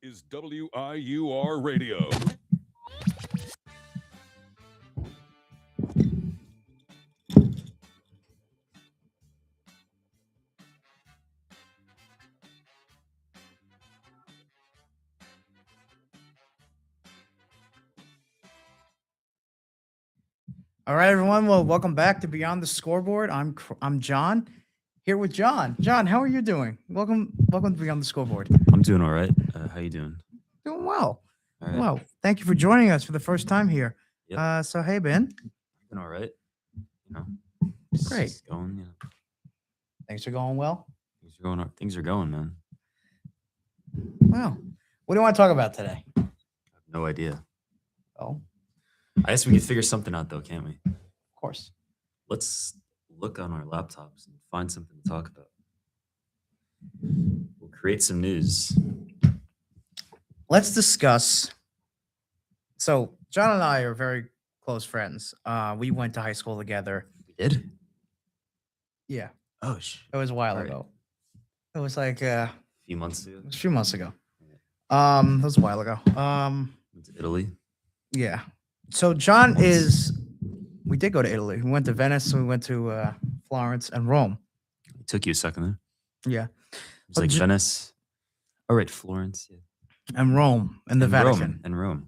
Is WIUR Radio. All right, everyone. Well, welcome back to Beyond the Scoreboard. I'm John, here with John. John, how are you doing? Welcome to Beyond the Scoreboard. I'm doing all right. How you doing? Doing well. All right. Well, thank you for joining us for the first time here. Yep. So hey, Ben. Doing all right. You know, Great. just going. You know, Things are going well. Things are going, man. Well, what do you want to talk about today? I have no idea. Oh, I guess we can figure something out, though, can't we? of course. Let's look on our laptops and find something to talk about. We'll create some news. Let's discuss. So John and I are very close friends. We went to high school together. We did? Yeah, Oh, it was a while All right. ago. It was like a few months ago. it was a few months ago. It was a while ago. Went to Italy. Yeah. So John we did go to Italy. We went to Venice, we went to Florence and Rome. It took you a second there. Yeah. It's But like J- Venice. All right, Florence. Yeah. And Rome and the And Vatican. Rome, and Rome.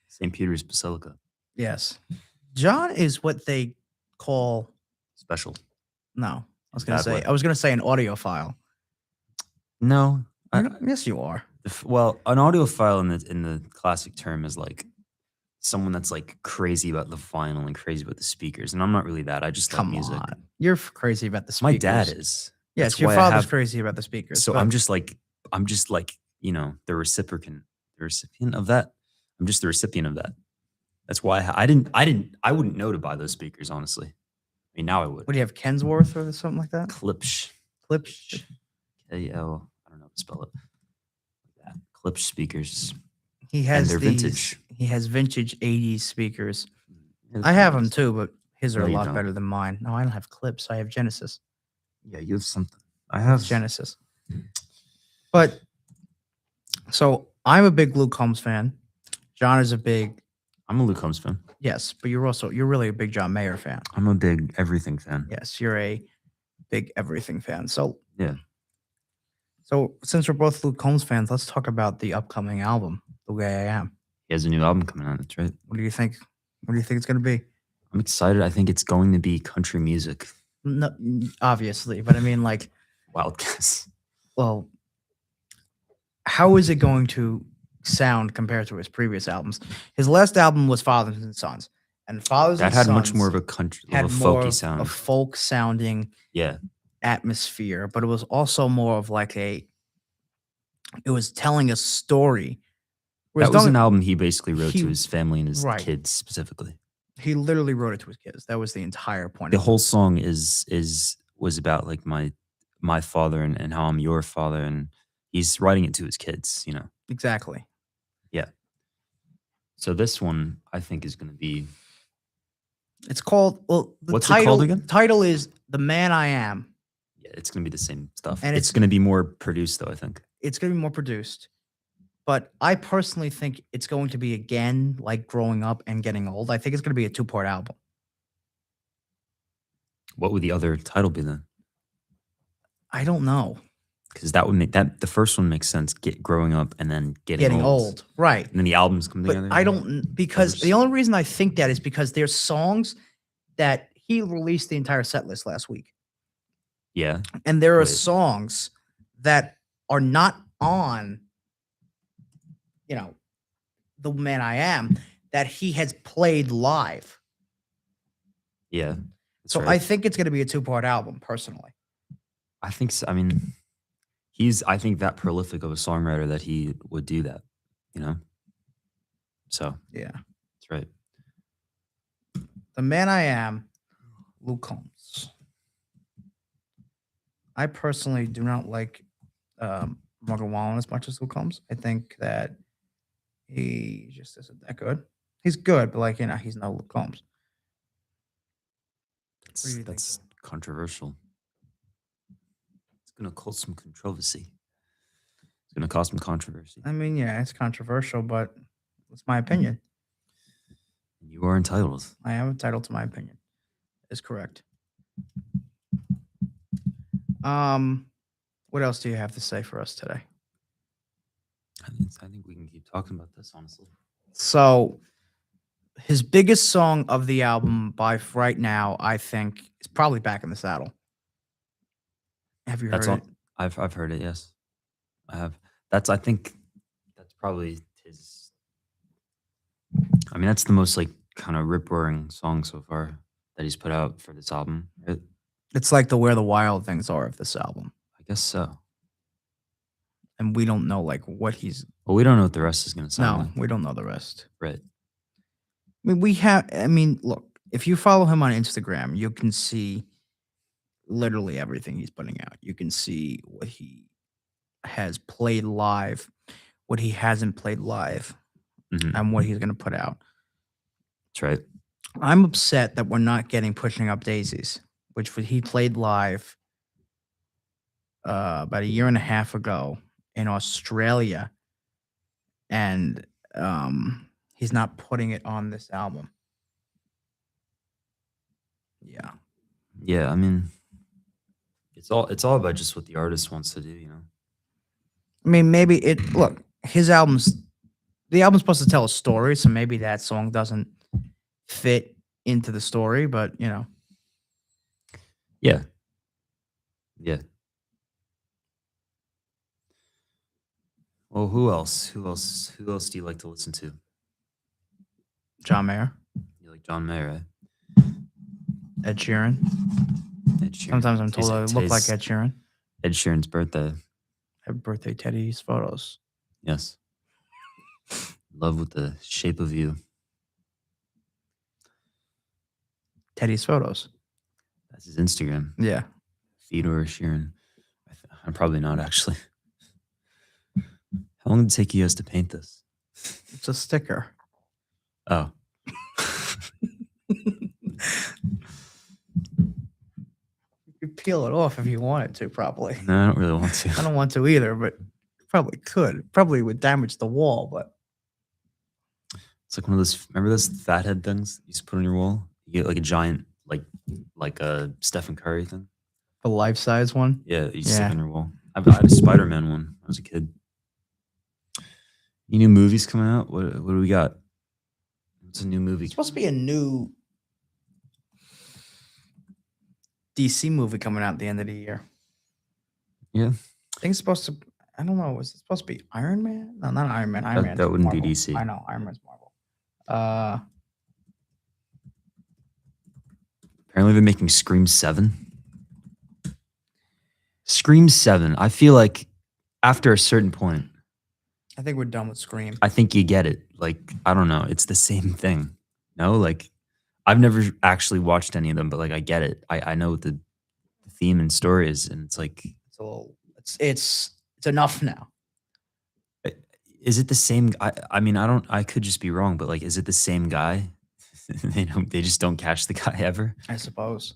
St. Peter's Basilica. Yes. John is what they call Special. no. Bad way. I was gonna say an audiophile. No. Yes, you are. Well, an audiophile in the classic term is like someone that's like crazy about the vinyl and crazy about the speakers, and I'm not really that. I just Come like music. on. You're crazy about the My speakers. dad is. Yes, That's your why I father's have- crazy about the speakers. So but I'm just like you know the recipient of that. I'm just the recipient of that. That's why I wouldn't know to buy those speakers, honestly. I mean, now I would. what do you have, Kensworth or something like that? Klipsch. Klipsch. K-L. I don't know how to spell it. Like that. Klipsch speakers. He has they're these, vintage. He has vintage 80s speakers. Yeah, I have them too, but his are No, a you lot don't. better than mine. No, I don't have Clips. I have Genesis. Yeah, you have something. I have Genesis. But so I'm a big Luke Combs fan. John is a big I'm a Luke Combs fan. yes, but you're really a big John Mayer fan. I'm a big everything fan. Yes, you're a big everything fan. So Yeah. So since we're both Luke Combs fans, let's talk about the upcoming album, The Way I Am. He has a new album coming out. That's right. What do you think? What do you think it's going to be? I'm excited. I think it's going to be country music. No, obviously, but I mean, like, Wild guess. well, how is it going to sound compared to his previous albums? His last album was Fathers and Sons, and Fathers That and had Sons much more of a country, had of a more folky of sound. a folk sounding Yeah. atmosphere, but it was also more of like it was telling a story. Whereas That was don't- an album he basically wrote he- to his family and his right. kids specifically. He literally wrote it to his kids. That was the entire point. The of it. whole song was about like my father and how I'm your father, and he's writing it to his kids, you know. Exactly. So this one I think is going to be It's called the What's it title. called again? Title is The Man I Am. yeah, it's going to be the same stuff. And it's it's- going to be more produced though, I think. It's going to be more produced, but I personally think it's going to be again like growing up and getting old. I think it's going to be a 2-part album. What would the other title be then? I don't know. Because that would make that the first one makes sense. Growing up and then getting Old, right? and then the albums come But together. I don't because Covers. the only reason I think that is because there's songs that he released the entire set list last week, Yeah, and there are Right. songs that are not on, The Man I Am that he has played live. yeah. that's So right. I think it's going to be a 2-part album, personally. I think so. I mean, I think that prolific of a songwriter that he would do that, you know? So, Yeah. that's right. The Man I Am, Luke Combs. I personally do not like Morgan Wallen as much as Luke Combs. I think that He just isn't that good. He's good, but like he's no Luke Combs. That's, do you think, that's Joe? controversial. It's gonna cause some controversy. It's gonna cause some controversy. I mean, yeah, it's controversial, but it's my opinion. You are entitled. I am entitled to my opinion. Is correct. What else do you have to say for us today? I think we can keep talking about this, honestly. So, his biggest song of the album by right now, I think, is probably "Back in the Saddle." Have you heard That's all. it? I've heard it. Yes, I have. I think that's probably his. I mean, that's the most like kind of rip roaring song so far that he's put out for this album. Right? It's like the "Where the Wild Things Are" of this album, I guess so. and we don't know like what he's. Well, we don't know what the rest is gonna sound No, like. we don't know the rest. Right. I mean, look, if you follow him on Instagram, you can see literally everything he's putting out. You can see what he has played live, what he hasn't played live, Mhm. and what he's going to put out. That's right. I'm upset that we're not getting Pushing Up Daisies, which he played live about a year and a half ago in Australia, and he's not putting it on this album. Yeah. Yeah, I mean, it's all about just what the artist wants to do, you know. I mean, maybe look, the album's supposed to tell a story, so maybe that song doesn't fit into the story, but Yeah. Yeah. Well, who else? Who else do you like to listen to? John Mayer, You like John Mayer, right? Ed Sheeran. Ed Sheeran. Sometimes I'm told I look like Ed Sheeran. Ed Sheeran's birthday. Happy birthday, Teddy's photos. Yes. Love with the shape of you. Teddy's photos. That's his Instagram. Yeah. Theodore Sheeran. I'm probably not actually. How long did it take you guys to paint this? It's a sticker. Oh. You could peel it off if you wanted to, probably. No, I don't really want to. I don't want to either, but probably could. Probably would damage the wall, but It's like one of those. Remember those fathead things you used to put on your wall? You get like a giant, like a Stephen Curry thing. the life-size one. Yeah, you stick Yeah. on your wall. I had a Spider-Man one when I was a kid. Any new movies coming out? What do we got? What's a new movie? It's supposed to be a new DC movie coming out at the end of the year. Yeah. I think it's supposed to. I don't know. Was it supposed to be Iron Man? No, not Iron Man. Iron Man. That wouldn't be DC. I know. Iron Man's Marvel. Apparently they're making Scream 7. Scream 7. I feel like after a certain point, I think we're done with Scream. I think you get it. Like, I don't know. It's the same thing. No, like I've never actually watched any of them, but like I get it. I know what the theme and story is, and it's like, It's a little. It's enough now. is it the same? I mean, I could just be wrong, but like, is it the same guy? They just don't catch the guy ever. I suppose.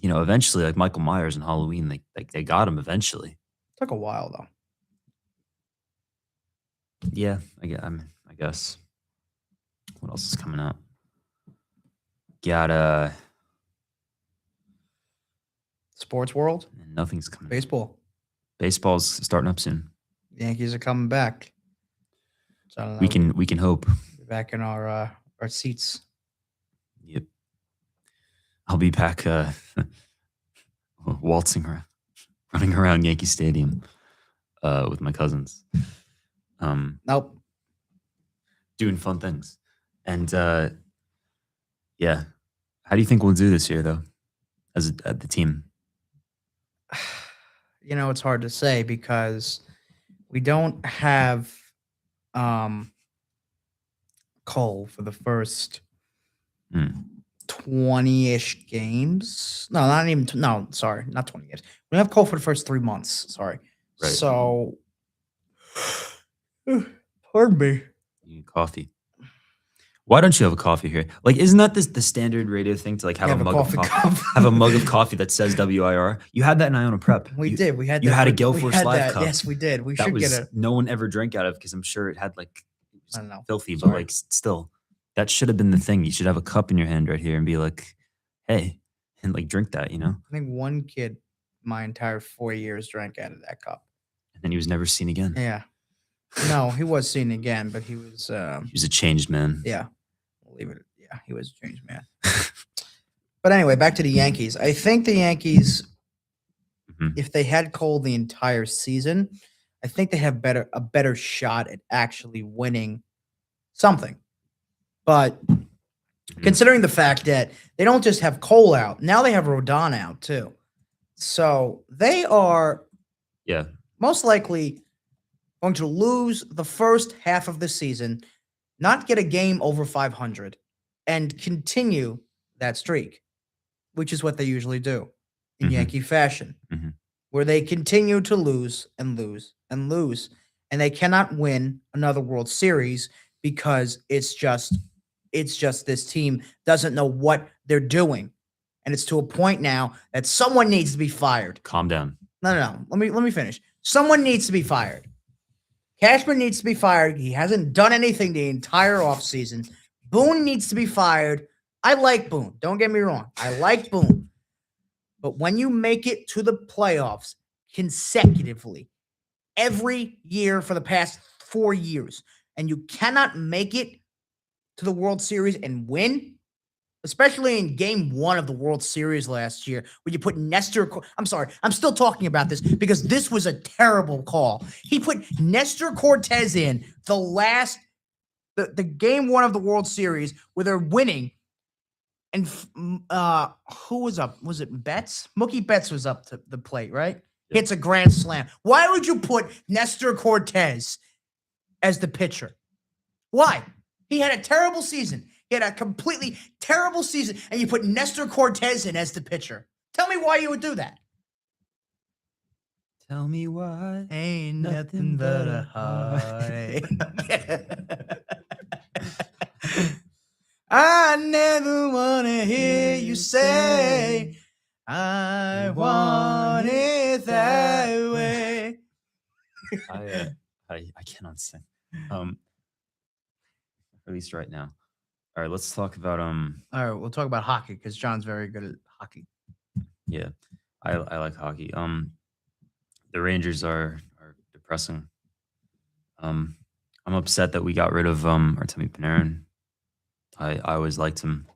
You know, eventually, like Michael Myers in Halloween, they got him eventually. Took a while though. Yeah, I guess. What else is coming out? Got Sports world. nothing's coming. Baseball. Baseball's starting up soon. Yankees are coming back. So I don't know. We can hope. Be back in our seats. Yep. I'll be back waltzing around, running around Yankee Stadium with my cousins. Nope. Doing fun things. And yeah. How do you think we'll do this year though? At the team? You know, it's hard to say because we don't have Cole for the first 20-ish games. No, not even. No, sorry, not 20 games. We have Cole for the first 3 months. Sorry. Right. So, pardon me. You need coffee. Why don't you have a coffee here? Like, isn't that the standard radio thing to like have You a mug coffee of cup. coffee? Have a mug of coffee that says WIR. You had that in Iona Prep. We You- did. We had you that. had a we- Gale we Force had Live that. cup. Yes, we did. We that should was get a. no one ever drank out of because I'm sure it had like it was I don't know. filthy, but Sorry. like still, that should have been the thing. You should have a cup in your hand right here and be like, hey, and like drink that, you know? I think one kid, my entire 4 years, drank out of that cup. And then he was never seen again. Yeah. No, he was seen again, but he was. He was a changed man. Yeah. We'll leave it. Yeah, he was a changed man. But anyway, back to the Yankees. I think the Yankees, Mhm. if they had Cole the entire season, I think they have a better shot at actually winning something. But considering the fact that they don't just have Cole out, now they have Rodon out too. So they are Yeah. most likely going to lose the first half of the season, not get a game over 500, and continue that streak, which is what they usually do in Mhm. Yankee fashion, Mhm. where they continue to lose and lose and lose, and they cannot win another World Series because it's just this team doesn't know what they're doing, and it's to a point now that someone needs to be fired. Calm down. No. Let me finish. Someone needs to be fired. Cashman needs to be fired. He hasn't done anything the entire offseason. Boone needs to be fired. I like Boone. Don't get me wrong. I like Boone. But when you make it to the playoffs consecutively every year for the past 4 years, and you cannot make it to the World Series and win, especially in game 1 of the World Series last year, where you put I'm sorry, I'm still talking about this because this was a terrible call. He put Nestor Cortez in the game 1 of the World Series where they're winning. And who was up? Was it Betts? Mookie Betts was up to the plate, right? Yep. Hits a grand slam. Why would you put Nestor Cortez as the pitcher? Why? He had a terrible season. He had a completely terrible season, and you put Nestor Cortez in as the pitcher. Tell me why you would do that. Tell me why. Ain't nothing but a heartache. I never want to hear you say, I want it that way. I cannot sing. At least right now. All right, let's talk about All right, we'll talk about hockey because John's very good at hockey. Yeah, I like hockey. The Rangers are depressing. I'm upset that we got rid of Artemi Panarin. I always liked him.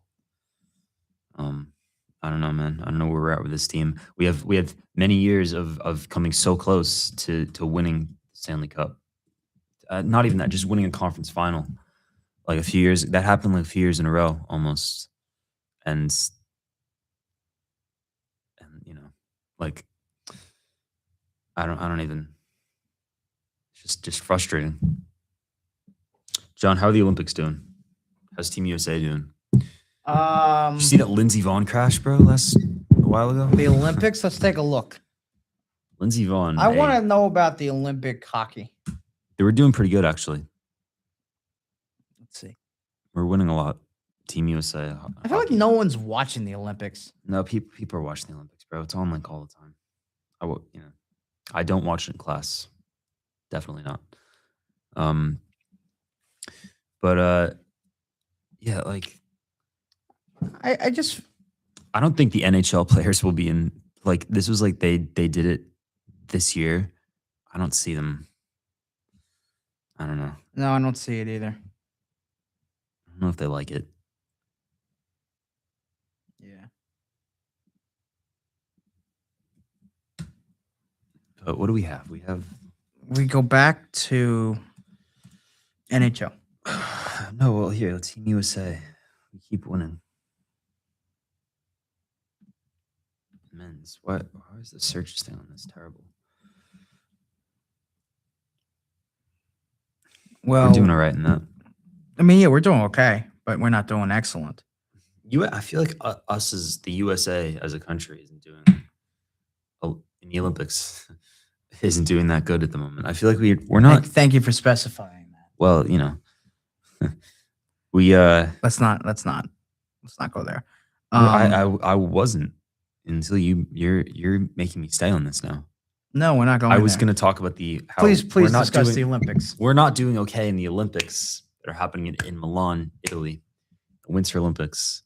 I don't know, man. I don't know where we're at with this team. We have many years of coming so close to winning the Stanley Cup. Not even that, just winning a conference final. Like a few years, that happened like a few years in a row almost. And you know, like I don't even, it's just frustrating. John, how are the Olympics doing? How's Team USA doing? Did you see that Lindsey Vonn crash, bro, a while ago? The Olympics, let's take a look. Lindsey Vonn. I want to know about the Olympic hockey. They were doing pretty good, actually. Let's see. We're winning a lot. Team USA. I feel like no one's watching the Olympics. No, people are watching the Olympics, bro. It's on like all the time. I don't watch it in class. Definitely not. But yeah, like I don't think the NHL players will be in. Like this was like they did it this year. I don't see them. I don't know. No, I don't see it either. I don't know if they like it. Yeah. But what do we have? We go back to NHL. No, well, here, let's Team USA. We keep winning. Men's. Why is the search thing on this terrible? Well, We're doing all right in that. I mean, yeah, we're doing okay, but we're not doing excellent. I feel like us as the USA as a country isn't doing in the Olympics isn't doing that good at the moment. I feel like we're not. Thank you for specifying that. Well, you know, We Let's not go there. I wasn't until you're making me stay on this now. No, we're not going. I was there. going to talk about the how Please we're not discuss doing, the Olympics. We're not doing okay in the Olympics that are happening in Milan, Italy, the Winter Olympics.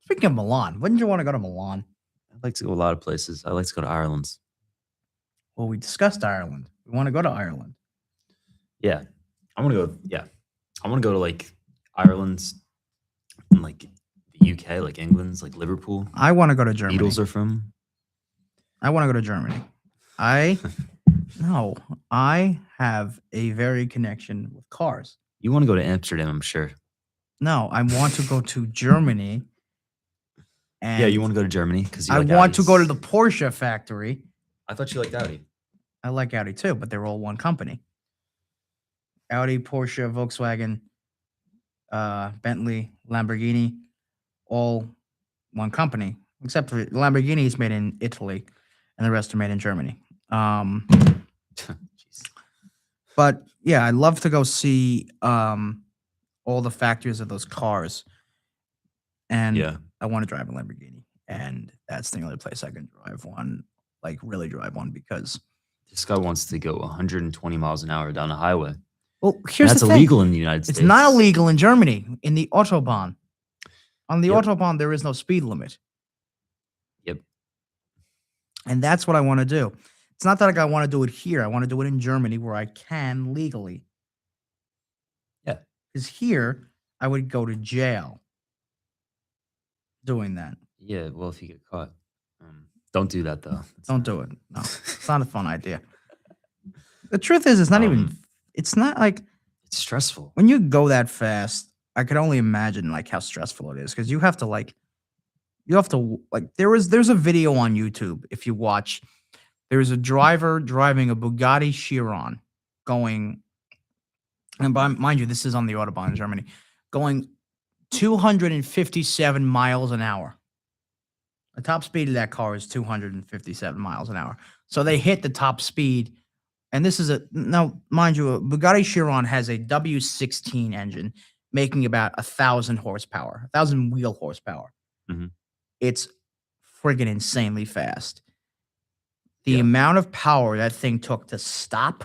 Speaking of Milan, wouldn't you want to go to Milan? I'd like to go a lot of places. I'd like to go to Ireland. Well, we discussed Ireland. We want to go to Ireland. Yeah, I want to go. Yeah, I want to go to like Ireland, and like the UK, like England's, like Liverpool. I want to go to Germany. Beatles are from. I want to go to Germany. I have a very connection with cars. You want to go to Amsterdam, I'm sure. No, I want to go to Germany. And yeah, you want to go to Germany because I want to go to the Porsche factory. I thought you liked Audi. I like Audi too, but they're all one company. Audi, Porsche, Volkswagen, Bentley, Lamborghini, all one company, except for Lamborghini is made in Italy and the rest are made in Germany. But yeah, I'd love to go see all the factories of those cars. And Yeah. I want to drive a Lamborghini. And that's the only place I can drive one, like really drive one, because this guy wants to go 120 miles an hour down a highway. Well, here's that's the thing. Illegal in the United States. It's not illegal in Germany, in the Autobahn. On the Autobahn, there is no speed limit. Yep. And that's what I want to do. It's not that like I want to do it here. I want to do it in Germany where I can legally. Yeah. Because here, I would go to jail doing that. Yeah, well, if you get caught. Don't do that, though. Don't do it. No, it's not a fun idea. The truth is, it's not even, it's not like. It's stressful. When you go that fast, I could only imagine like how stressful it is because you have to there's a video on YouTube. If you watch, there's a driver driving a Bugatti Chiron going, and mind you, this is on the Autobahn in Germany, going 257 miles an hour. The top speed of that car is 257 miles an hour. So they hit the top speed. And this is now, mind you, a Bugatti Chiron has a W16 engine making about 1,000 horsepower, 1,000 wheel horsepower. Mm-hmm. It's friggin' insanely fast. The amount of power that thing took to stop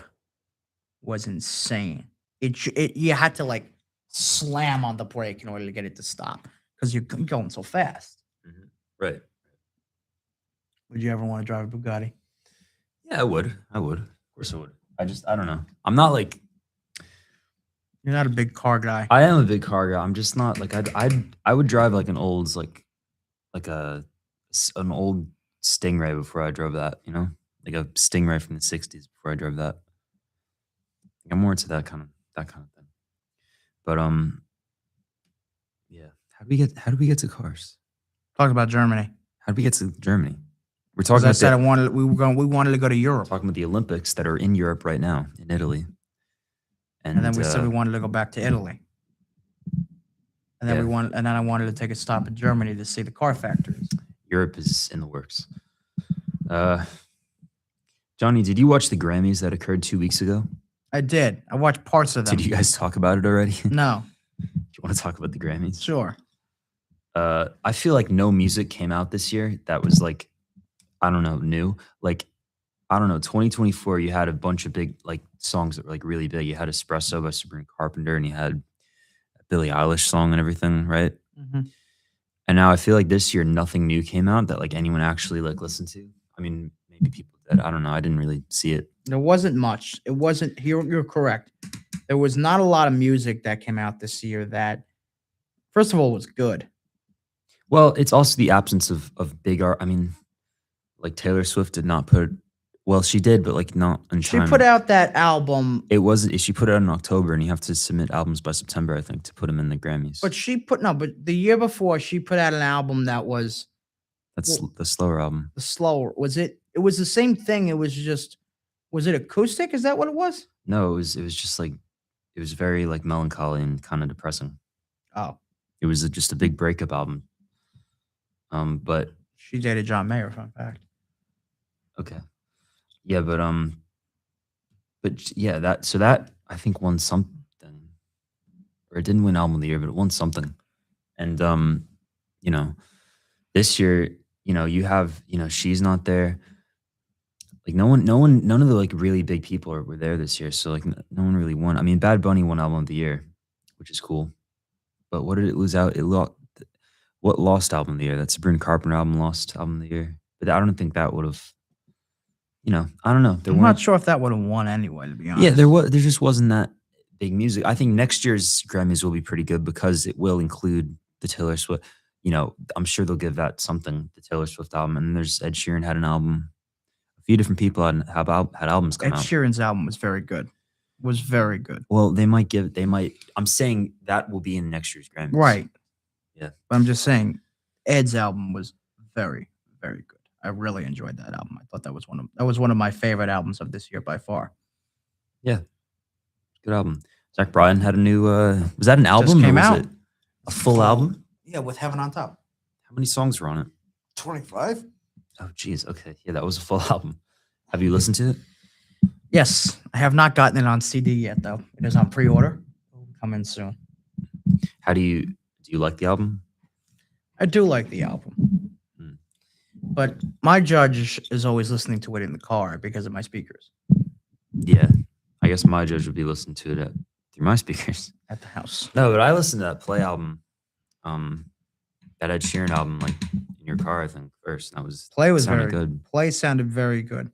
was insane. You had to like slam on the brake in order to get it to stop because you're going so fast. Mm-hmm. Right. Would you ever want to drive a Bugatti? Yeah, I would. Of course I would. I don't know. I'm not like. You're not a big car guy. I am a big car guy. I'm just not like I would drive like an old an old Stingray before I drove that, you know? Like a Stingray from the 60s before I drove that. I'm more into that kind of thing. But yeah. How do we get to cars? Talk about Germany. How did we get to Germany? We're talking about we wanted to go to Europe. Talking about the Olympics that are in Europe right now, in Italy. And then we said we wanted to go back to Italy. And then I wanted to take a stop in Germany to see the car factories. Europe is in the works. Johnny, did you watch the Grammys that occurred 2 weeks ago? I did. I watched parts of them. Did you guys talk about it already? No. Do you want to talk about the Grammys? Sure. I feel like no music came out this year that was like, I don't know, new. Like, I don't know, 2024, you had a bunch of big like songs that were like really big. You had Espresso by Sabrina Carpenter and you had a Billie Eilish song and everything, right? Mm-hmm. And now I feel like this year nothing new came out that like anyone actually like listened to. I mean, maybe people did. I don't know. I didn't really see it. There wasn't much. It wasn't here. You're correct. There was not a lot of music that came out this year that, first of all, was good. Well, it's also the absence of big art. I mean, like Taylor Swift did not put. Well, she did, but like not in time. She put out that album. It wasn't. She put it out in October, and you have to submit albums by September, I think, to put them in the Grammys. But but the year before, she put out an album that was. That's the slower album. The slower was it? It was the same thing. It was just. Was it acoustic? Is that what it was? No, it was just like, it was very like melancholy and kind of depressing. Oh. It was just a big breakup album. But she dated John Mayer, fun fact. Okay. Yeah, but yeah, that I think won something, or it didn't win album of the year, but it won something. And you know, this year, you have, she's not there. Like none of the like really big people were there this year. So like no one really won. I mean, Bad Bunny won album of the year, which is cool. But what did it lose out? What lost album of the year? That Sabrina Carpenter album lost album of the year. But I don't think that would have. I don't know. I'm not sure if that would have won anyway. To be honest, Yeah, there just wasn't that big music. I think next year's Grammys will be pretty good because it will include the Taylor Swift. I'm sure they'll give that something, the Taylor Swift album. And there's Ed Sheeran had an album. A few different people had albums come out. Ed Sheeran's album was very good. Well, I'm saying that will be in next year's Grammys. Right. Yeah. But I'm just saying Ed's album was very, very good. I really enjoyed that album. I thought that was one of my favorite albums of this year by far. Yeah. Good album. Zach Bryan had a new was that an album? Just came or was out. It a full album? Yeah, with Heaven on Top. How many songs were on it? 25. Oh geez, okay. Yeah, that was a full album. Have you listened to it? Yes. I have not gotten it on CD yet though. It is on pre-order. It will come in soon. How do you like the album? I do like the album. But my judge is always listening to it in the car because of my speakers. Yeah. I guess my judge would be listening to it through my speakers. At the house. No, but I listened to that Play album, that Ed Sheeran album, like in your car, I think, first. That was Play was sounded very good. Play sounded very good.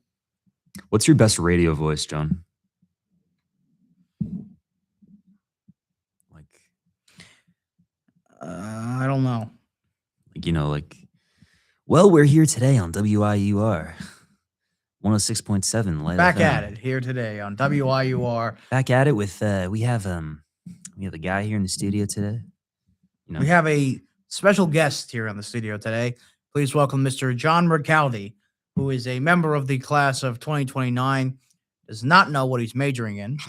What's your best radio voice, John? Like I don't know. Like, well, we're here today on WIUR 106.7. Light Back FM. at it here today on WIUR. Back at it with we have a guy here in the studio today. We have a special guest here on the studio today. Please welcome Mr. John Mercaldi, who is a member of the class of 2029. Does not know what he's majoring in.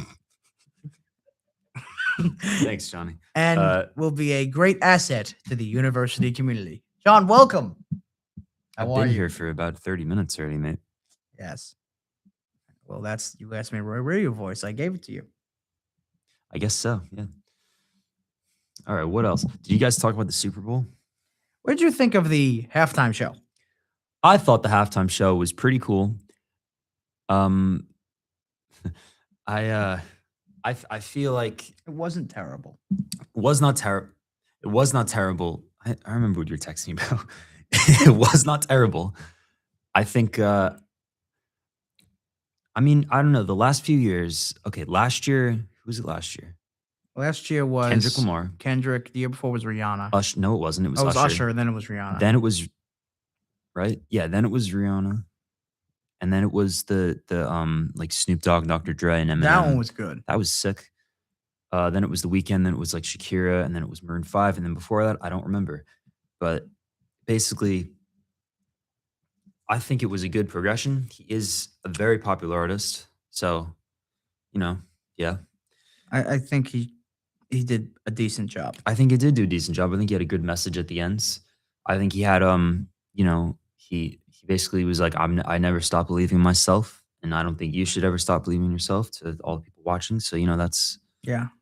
Thanks, Johnny. And will be a great asset to the university community. John, welcome. I've been here for about 30 minutes already, mate. Yes. Well, you asked me for a radio voice. I gave it to you. I guess so, yeah. All right, what else? Did you guys talk about the Super Bowl? What did you think of the halftime show? I thought the halftime show was pretty cool. I feel like It wasn't terrible. it was not terrible. It was not terrible. I remember what you were texting about. It was not terrible. I think I don't know. The last few years, okay, last year, who was it last year? Last year was Kendrick Lamar. Kendrick. The year before was Rihanna. No, it wasn't. It was It was Usher. Usher, and then it was Rihanna. Then it was right. Yeah, then it was Rihanna. And then it was the like Snoop Dogg, Dr. Dre, and Eminem. That one was good. That was sick. Then it was The Weeknd. Then it was like Shakira, and then it was Maroon 5, and then before that, I don't remember. But basically, I think it was a good progression. He is a very popular artist, so yeah. I think he did a decent job. I think he did do a decent job. I think he had a good message at the ends. I think he had he basically was like, I never stop believing in myself, and I don't think you should ever stop believing in yourself, to all the people watching. So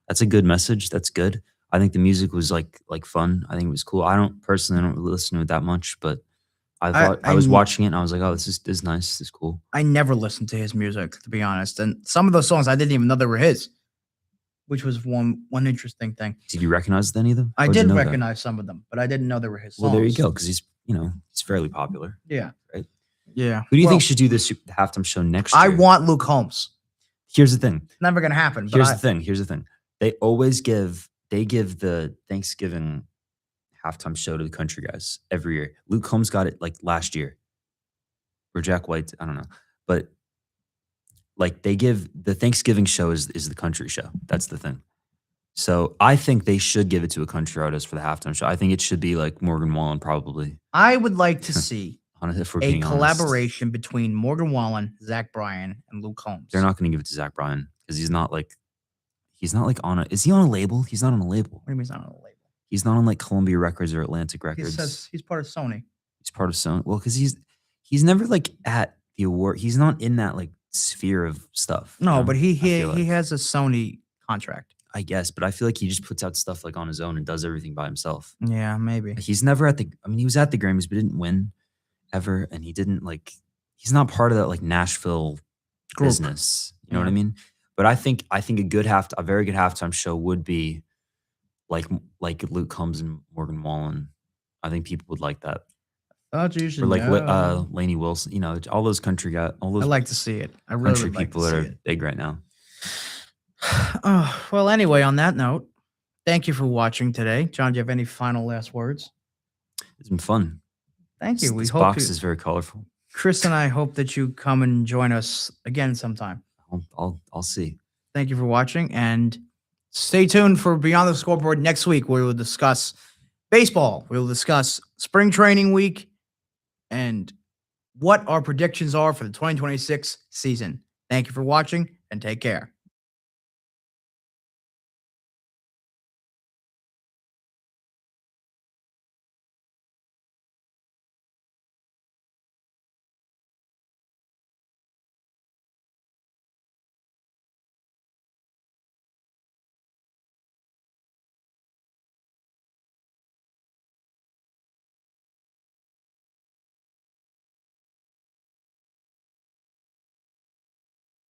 that's a good message. That's good. I think the music was like fun. I think it was cool. I don't really listen to it that much, but I thought I was watching it and I was like, oh, this is nice. This is cool. I never listened to his music, to be honest. And some of those songs I didn't even know they were his, which was one interesting thing. Did you recognize any of them? I did recognize some of them, but I didn't know they were his songs. Well, there you go, because he's fairly popular. Yeah. Right? Yeah. Who do you think should do this halftime show next year? I want Luke Holmes. Here's the thing. It's never going to happen. Here's the thing. They always give the Thanksgiving halftime show to the country guys every year. Luke Holmes got it like last year, or Jack White. I don't know, but like they give the Thanksgiving show is the country show. That's the thing. So I think they should give it to a country artist for the halftime show. I think it should be like Morgan Wallen, probably. I would like to see if we're a being collaboration between Morgan Wallen, Zach Bryan, and Luke Holmes. They're not going to give it to Zach Bryan because he's not like on a. Is he on a label? He's not on a label. What do you mean he's not on a label? He's not on like Columbia Records or Atlantic He Records. says he's part of Sony. He's part of Sony. Well, because he's never like at the award. He's not in that like sphere of stuff. No, you know? but he I feel like. has a Sony contract. I guess, but I feel like he just puts out stuff like on his own and does everything by himself. Yeah, maybe. He's never at the. I mean, he was at the Grammys, but didn't win ever, and he didn't like. He's not part of that like Nashville Group. business. You know what I Yeah. mean? But I think a very good halftime show would be like Luke Combs and Morgan Wallen. I think people would like that. Thought you should Or like know. Lainey Wilson. You know, all those country guys, all I those like to see it. I really country would like people to that see are it. big right now. Oh, well, anyway, on that note, thank you for watching today. John, do you have any final last words? It's been fun. Thank you. We This hope box you, is very colorful. Chris and I hope that you come and join us again sometime. I'll see. Thank you for watching, and stay tuned for Beyond the Scoreboard next week, where we will discuss baseball. We will discuss spring training week and what our predictions are for the 2026 season. Thank you for watching, and take care.